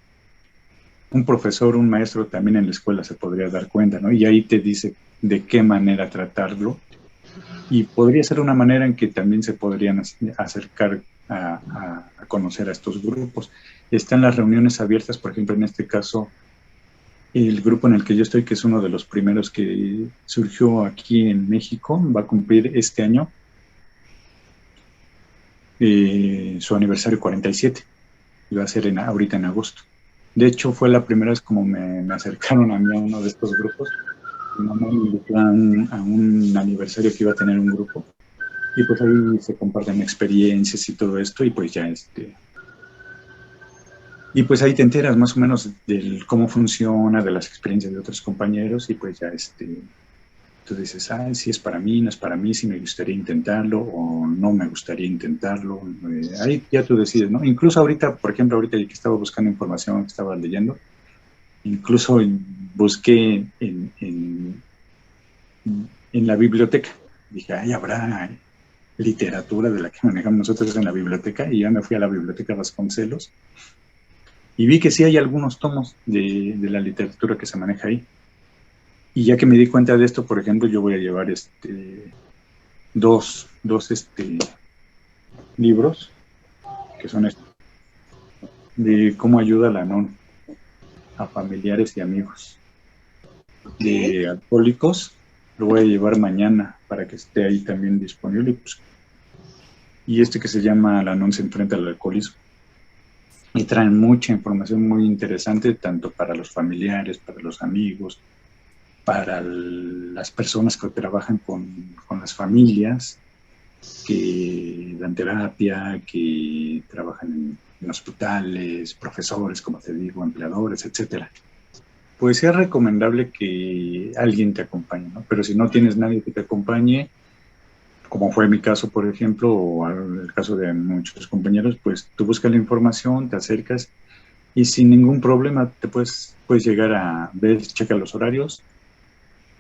profesor, un maestro también en la escuela se podría dar cuenta, ¿no? Y ahí te dice de qué manera tratarlo. Y podría ser una manera en que también se podrían acercar a conocer a estos grupos. Están las reuniones abiertas, por ejemplo, en este caso, el grupo en el que yo estoy, que es uno de los primeros que surgió aquí en México, va a cumplir este año su aniversario 47, y va a ser ahorita en agosto. De hecho, fue la primera vez como me acercaron a mí a uno de estos grupos. Mi mamá me invitó a un aniversario que iba a tener un grupo. Y pues ahí se comparten experiencias y todo esto, y pues ya y pues ahí te enteras más o menos de cómo funciona, de las experiencias de otros compañeros, y pues ya tú dices, si es para mí, no es para mí, si me gustaría intentarlo o no me gustaría intentarlo. Ahí ya tú decides, ¿no? Incluso ahorita, por ejemplo, ahorita que estaba buscando información, que estaba leyendo, incluso busqué en la biblioteca. Dije, habrá literatura de la que manejamos nosotros en la biblioteca, y ya me fui a la biblioteca Vasconcelos y vi que sí hay algunos tomos de la literatura que se maneja ahí. Y ya que me di cuenta de esto, por ejemplo, yo voy a llevar dos libros, que son de cómo ayuda la NON a familiares y amigos de alcohólicos. Lo voy a llevar mañana para que esté ahí también disponible. Y que se llama La NON se enfrenta al alcoholismo. Y traen mucha información muy interesante, tanto para los familiares, para los amigos, para las personas que trabajan con las familias, que dan terapia, que trabajan en hospitales, profesores, como te digo, empleadores, etcétera. Pues es recomendable que alguien te acompañe, ¿no? Pero si no tienes nadie que te acompañe, como fue mi caso, por ejemplo, o el caso de muchos compañeros, pues tú buscas la información, te acercas y sin ningún problema te puedes llegar a ver, checa los horarios,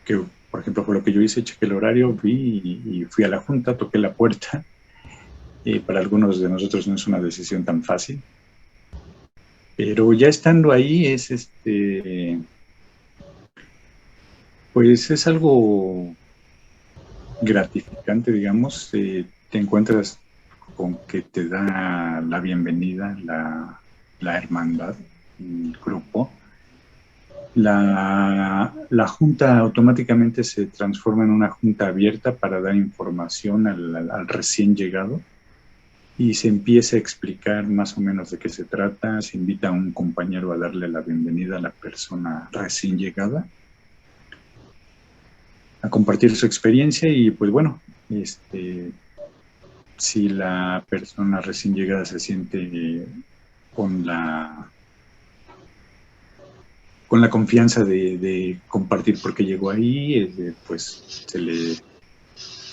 que por ejemplo fue lo que yo hice, chequé el horario, vi y fui a la junta, toqué la puerta. Para algunos de nosotros no es una decisión tan fácil, pero ya estando ahí pues es algo gratificante, digamos. Te encuentras con que te da la bienvenida, la hermandad, el grupo. La junta automáticamente se transforma en una junta abierta para dar información al recién llegado, y se empieza a explicar más o menos de qué se trata. Se invita a un compañero a darle la bienvenida a la persona recién llegada, a compartir su experiencia, y pues bueno, si la persona recién llegada se siente con la confianza de compartir por qué llegó ahí, pues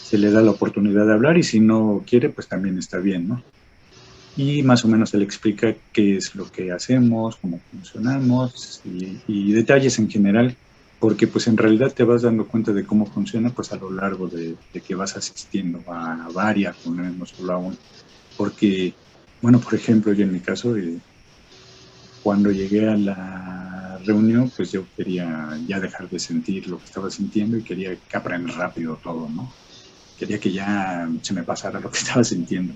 se le da la oportunidad de hablar y si no quiere, pues también está bien, ¿no? Y más o menos se le explica qué es lo que hacemos, cómo funcionamos y detalles en general, porque pues en realidad te vas dando cuenta de cómo funciona pues a lo largo de que vas asistiendo a varias reuniones, no solo a una. Porque, bueno, por ejemplo, yo en mi caso, cuando llegué a la reunión, pues yo quería ya dejar de sentir lo que estaba sintiendo y quería que aprender rápido todo, ¿no? Quería que ya se me pasara lo que estaba sintiendo.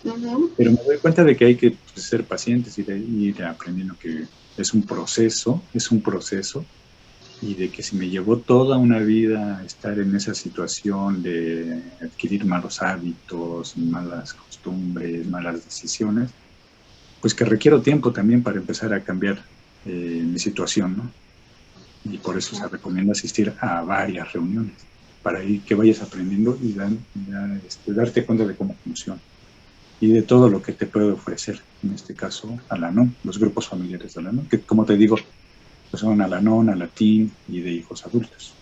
Ujú. Pero me doy cuenta de que hay que pues, ser pacientes y de ir aprendiendo que es un proceso, y de que si me llevó toda una vida estar en esa situación de adquirir malos hábitos, malas costumbres, malas decisiones, pues que requiero tiempo también para empezar a cambiar mi situación, ¿no? Y por eso se recomienda asistir a varias reuniones, para ir que vayas aprendiendo y darte cuenta de cómo funciona y de todo lo que te puede ofrecer, en este caso, Al-Anon, los grupos familiares de Al-Anon, que como te digo, pues son Al-Anon, Alatín y de hijos adultos.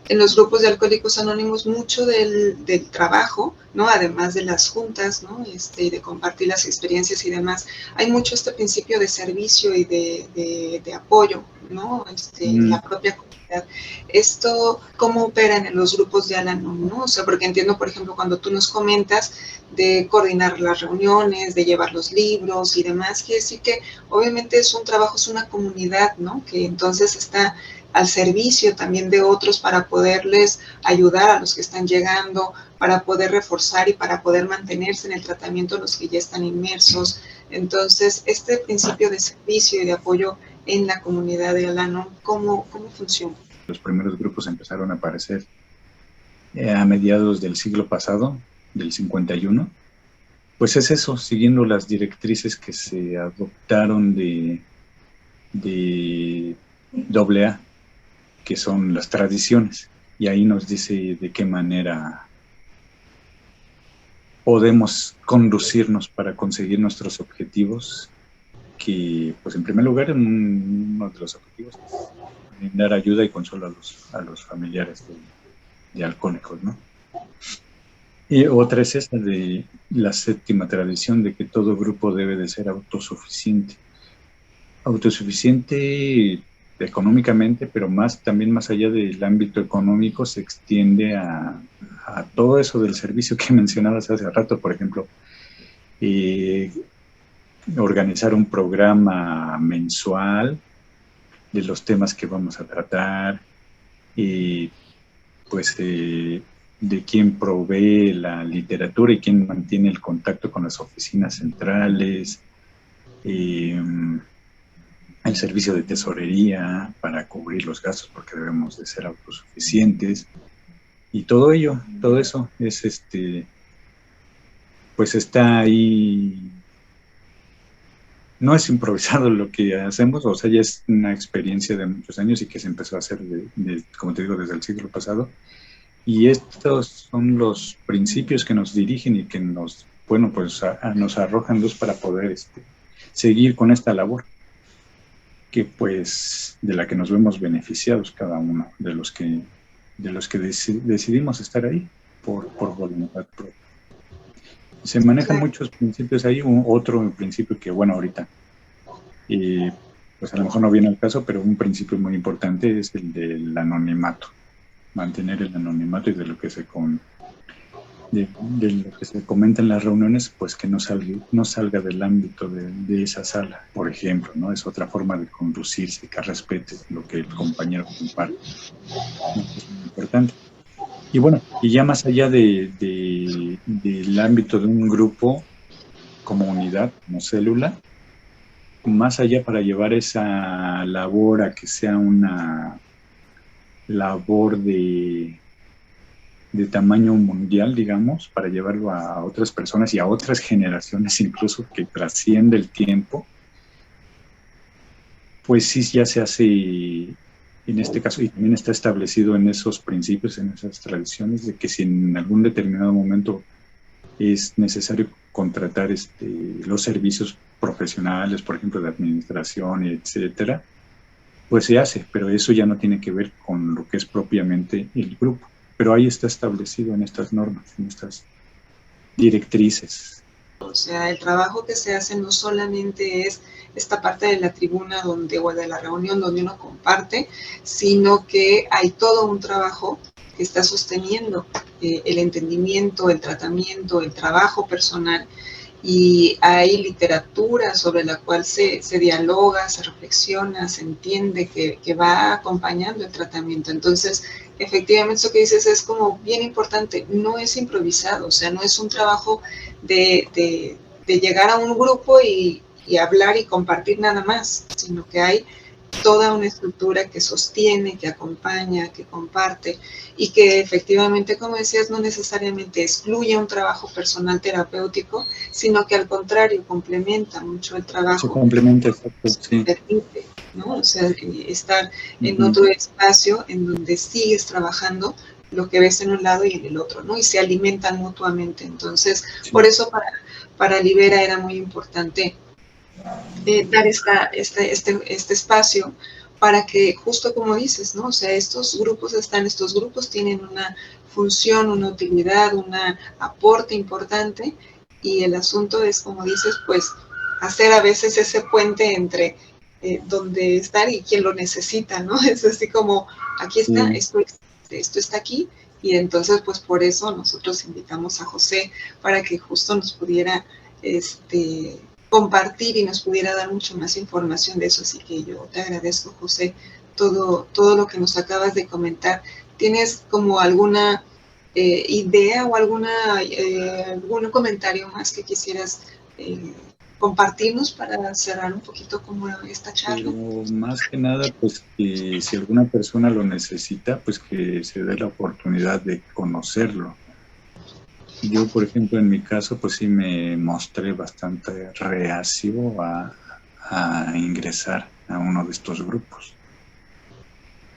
En los grupos de Alcohólicos Anónimos mucho del trabajo, ¿no? Además de las juntas, ¿no? Y de compartir las experiencias y demás, hay mucho este principio de servicio y de apoyo, ¿no? En la propia comunidad. Esto, ¿cómo operan en los grupos de Al-Anon, ¿no? O sea, porque entiendo, por ejemplo, cuando tú nos comentas de coordinar las reuniones, de llevar los libros y demás, quiere decir que obviamente es un trabajo, es una comunidad, ¿no? Que entonces está al servicio también de otros para poderles ayudar a los que están llegando, para poder reforzar y para poder mantenerse en el tratamiento los que ya están inmersos. Entonces, este principio de servicio y de apoyo en la comunidad de Al-Anon, ¿cómo funciona? Los primeros grupos empezaron a aparecer a mediados del siglo pasado, del 51. Pues es eso, siguiendo las directrices que se adoptaron de AA, que son las tradiciones, y ahí nos dice de qué manera podemos conducirnos para conseguir nuestros objetivos, que pues en primer lugar uno de los objetivos es brindar ayuda y consuelo a los familiares de alcohólicos, ¿no? Y otra es esta de la séptima tradición de que todo grupo debe de ser autosuficiente. Autosuficiente económicamente, pero también más allá del ámbito económico se extiende a todo eso del servicio que mencionabas hace rato, por ejemplo, eh, organizar un programa mensual de los temas que vamos a tratar, y pues de quién provee la literatura y quién mantiene el contacto con las oficinas centrales, el servicio de tesorería para cubrir los gastos porque debemos de ser autosuficientes, y todo ello, todo eso es pues está ahí. No es improvisado lo que hacemos, o sea, ya es una experiencia de muchos años y que se empezó a hacer, como te digo, desde el siglo pasado. Y estos son los principios que nos dirigen y que bueno, pues nos arrojan luz para poder seguir con esta labor, que pues de la que nos vemos beneficiados cada uno de los que decidimos estar ahí por voluntad propia. Se manejan muchos principios ahí. Otro principio que, bueno, ahorita, pues a lo mejor no viene al caso, pero un principio muy importante es el del anonimato. Mantener el anonimato y de lo que se comenta en las reuniones, pues que no salga del ámbito de esa sala, por ejemplo, ¿no? Es otra forma de conducirse, que respete lo que el compañero comparte. Es muy importante. Y bueno, y ya más allá del ámbito de un grupo como unidad, como célula, más allá para llevar esa labor a que sea una labor de tamaño mundial, digamos, para llevarlo a otras personas y a otras generaciones, incluso que trasciende el tiempo, pues sí, ya se hace en este caso, y también está establecido en esos principios, en esas tradiciones, de que si en algún determinado momento es necesario contratar los servicios profesionales, por ejemplo, de administración, etcétera, pues se hace, pero eso ya no tiene que ver con lo que es propiamente el grupo. pero ahí está establecido en estas normas, en estas directrices. O sea, el trabajo que se hace no solamente es esta parte de la tribuna donde, o de la reunión donde uno comparte, sino que hay todo un trabajo que está sosteniendo el entendimiento, el tratamiento, el trabajo personal, y hay literatura sobre la cual se dialoga, se reflexiona, se entiende, que va acompañando el tratamiento. Entonces, efectivamente, eso que dices es como bien importante, no es improvisado, o sea, no es un trabajo de llegar a un grupo y hablar y compartir nada más, sino que hay toda una estructura que sostiene, que acompaña, que comparte, y que efectivamente, como decías, no necesariamente excluye un trabajo personal terapéutico, sino que al contrario complementa mucho el trabajo. Se complementa, exacto, sí. Permite, ¿no? O sea, estar en otro espacio en donde sigues trabajando lo que ves en un lado y en el otro, ¿no? Y se alimentan mutuamente. Entonces, sí. Por eso para Libera era muy importante dar este espacio para que, justo como dices, ¿no? O sea, estos grupos tienen una función, una utilidad, un aporte importante, y el asunto es, como dices, pues, hacer a veces ese puente entre donde estar y quien lo necesita, ¿no? Es así como, aquí está, esto está aquí, y entonces, pues, por eso nosotros invitamos a José para que justo nos pudiera, compartir y nos pudiera dar mucho más información de eso. Así que yo te agradezco, José, todo lo que nos acabas de comentar. ¿Tienes como alguna idea o algún comentario más que quisieras compartirnos para cerrar un poquito como esta charla? Pero más que nada, pues que si alguna persona lo necesita, pues que se dé la oportunidad de conocerlo. Yo, por ejemplo, en mi caso, pues sí me mostré bastante reacio a ingresar a uno de estos grupos.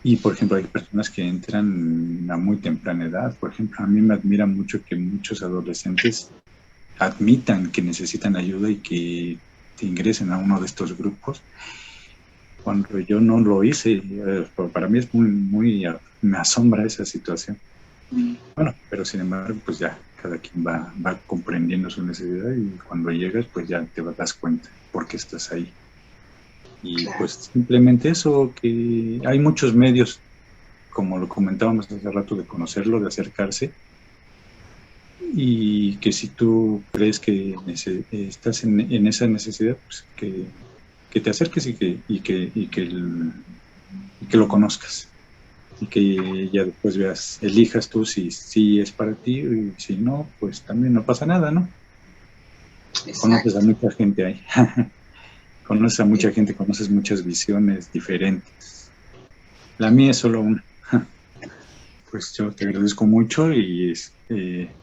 Y, por ejemplo, hay personas que entran a muy temprana edad. Por ejemplo, a mí me admira mucho que muchos adolescentes admitan que necesitan ayuda y que ingresen a uno de estos grupos. Cuando yo no lo hice, para mí es muy, me asombra esa situación. Bueno, pero sin embargo, pues ya cada quien va comprendiendo su necesidad, y cuando llegas, pues ya te das cuenta por qué estás ahí. Y pues simplemente eso, que hay muchos medios, como lo comentábamos hace rato, de conocerlo, de acercarse, y que si tú crees que estás en esa necesidad, pues que te acerques y que lo conozcas, y que ya después elijas tú si es para ti, y si no, pues también no pasa nada, ¿no? Exacto. Conoces a mucha gente ahí. Conoces a mucha gente, conoces muchas visiones diferentes. La mía es solo una. Pues yo te agradezco mucho, y es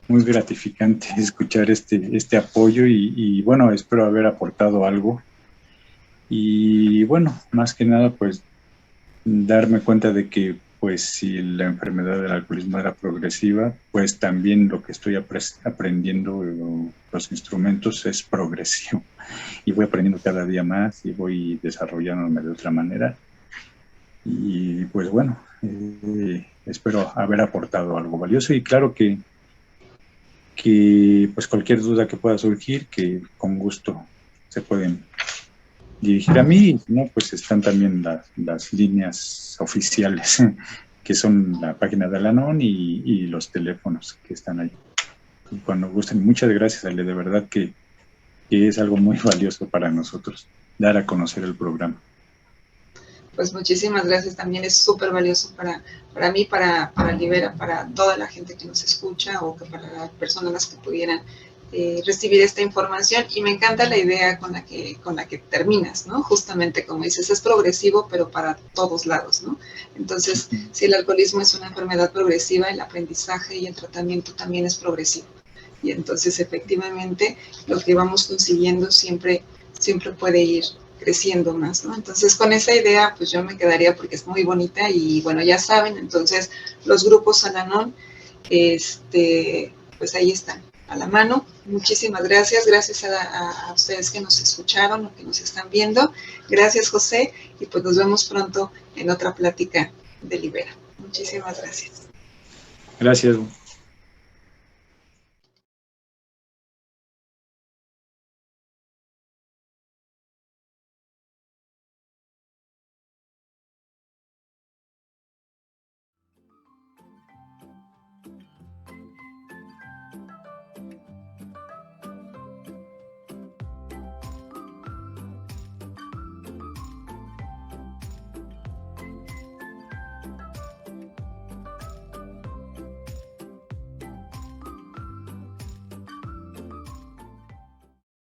muy gratificante escuchar este apoyo, y bueno, espero haber aportado algo. Y bueno, más que nada, pues darme cuenta de que, pues, si la enfermedad del alcoholismo era progresiva, pues también lo que estoy aprendiendo, los instrumentos, es progresivo, y voy aprendiendo cada día más y voy desarrollándome de otra manera. Y pues bueno, espero haber aportado algo valioso, y claro que pues cualquier duda que pueda surgir, que con gusto se pueden dirigir a mí, y si no, pues están también las líneas oficiales, que son la página de Al-Anon y los teléfonos que están ahí. Y cuando gusten, muchas gracias, Ale, de verdad que es algo muy valioso para nosotros, dar a conocer el programa. Pues muchísimas gracias, también es súper valioso para mí, para Libera, para toda la gente que nos escucha, o que para las personas que pudieran recibir esta información. Y me encanta la idea con la que terminas, ¿no? Justamente como dices, es progresivo, pero para todos lados, ¿no? Entonces, si el alcoholismo es una enfermedad progresiva, el aprendizaje y el tratamiento también es progresivo. Y entonces, efectivamente, lo que vamos consiguiendo siempre puede ir creciendo más, ¿no? Entonces, con esa idea, pues yo me quedaría, porque es muy bonita. Y bueno, ya saben, entonces, los grupos Al-Anon, pues ahí están, a la mano. Muchísimas gracias a ustedes que nos escucharon o que nos están viendo. Gracias, José, y pues nos vemos pronto en otra plática de Libera. Muchísimas gracias. Gracias.